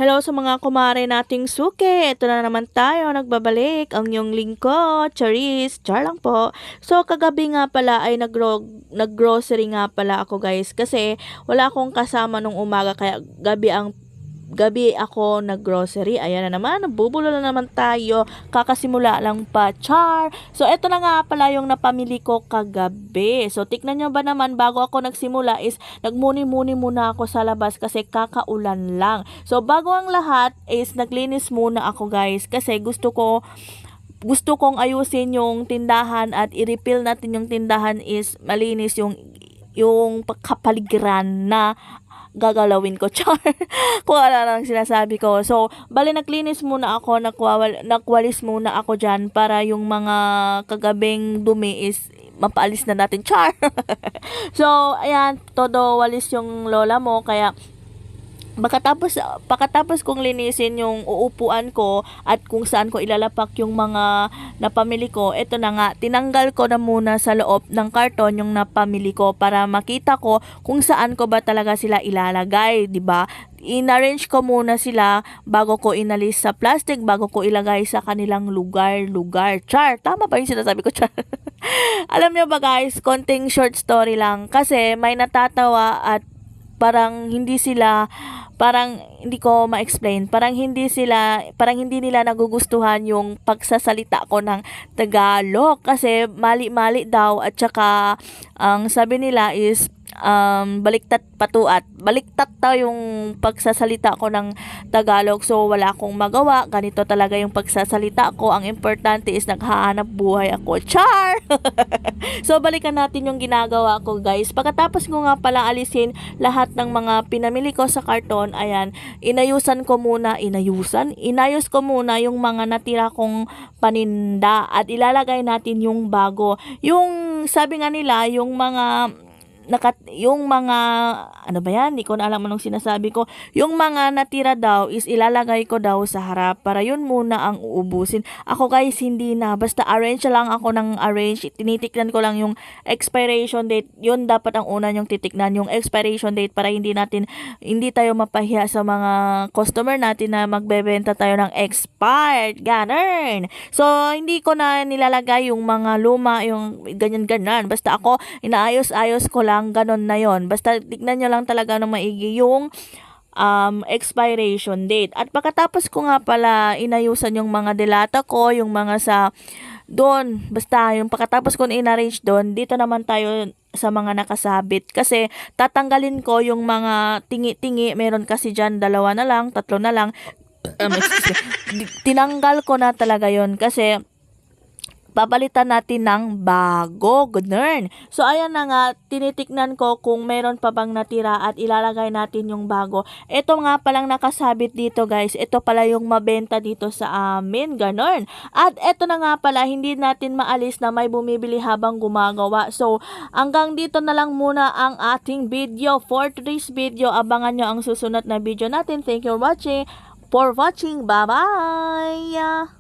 Hello sa mga kumare nating suki. Ito na naman tayo, nagbabalik ang inyong lingkod, Charis. Char lang po. So, kagabi nga pala ay nag-grocery nga pala ako guys. Kasi wala akong kasama nung umaga kaya gabi ako nag-grocery. Ayan na naman, nabubulo na naman tayo. Kakasimula lang pa, char. So, eto na nga pala yung napamili ko kagabi. So, tiknan nyo ba naman, bago ako nagsimula is, nagmuni-muni muna ako sa labas kasi kakaulan lang. So, bago ang lahat is, naglinis muna ako guys. Kasi gusto kong ayusin yung tindahan at i-refill natin yung tindahan is malinis yung kapaligiran na gagalawin ko, char. Kung ano lang sinasabi ko. So, bali naglinis muna ako, nakwalis muna ako dyan para yung mga kagabing dumi is mapaalis na natin, char. So, ayan, todo walis yung lola mo, kaya pagkatapos kong linisin yung uupuan ko at kung saan ko ilalapak yung mga napamili ko, eto na nga, tinanggal ko na muna sa loob ng karton yung napamili ko para makita ko kung saan ko ba talaga sila ilalagay, di ba? In-arrange ko muna sila bago ko inalis sa plastic, bago ko ilagay sa kanilang lugar. Char, tama ba yung sinasabi ko, char? Alam niyo ba guys, konting short story lang kasi may natatawa at parang hindi ko ma-explain, parang hindi nila nagugustuhan yung pagsasalita ko ng Tagalog kasi mali-mali daw at saka ang sabi nila is baliktad daw yung pagsasalita ko ng Tagalog. So wala akong magawa, ganito talaga yung pagsasalita ko. Ang importante is naghahanap buhay ako, char. So balikan natin yung ginagawa ko guys. Pagkatapos ko nga pala alisin lahat ng mga pinamili ko sa karton, ayan, inayos ko muna yung mga natira kong paninda at ilalagay natin yung bago. Yung sabi nga nila, yung mga ano ba yan? Hindi ko na alam anong sinasabi ko. Yung mga natira daw is ilalagay ko daw sa harap para yun muna ang uubusin. Ako guys, hindi na. Basta arrange lang ako ng arrange. Tinitiknan ko lang yung expiration date. Yun dapat ang una yung titiknan. Yung expiration date para hindi tayo mapahiya sa mga customer natin na magbebenta tayo ng expired. Ganun. So, hindi ko na nilalagay yung mga luma, yung ganyan-ganan. Basta ako, inaayos-ayos ko lang. Ganon na yon. Basta tignan nyo lang talaga ng maigi yung expiration date. At pagkatapos ko nga pala inayusan yung mga delata ko, yung mga sa doon, basta yung pagkatapos ko na-arrange doon, dito naman tayo sa mga nakasabit kasi tatanggalin ko yung mga tingi-tingi, meron kasi dyan 2 na lang, 3 na lang. Tinanggal ko na talaga yon kasi papalitan natin ng bago, ganun. So, ayan na nga, tinitiknan ko kung meron pa bang natira at ilalagay natin yung bago. Ito nga palang nakasabit dito guys, ito pala yung mabenta dito sa amin, ganun. At ito na nga pala, hindi natin maalis na may bumibili habang gumagawa. So, hanggang dito na lang muna ang ating video. For today's video, abangan nyo ang susunod na video natin. Thank you for watching. Bye-bye!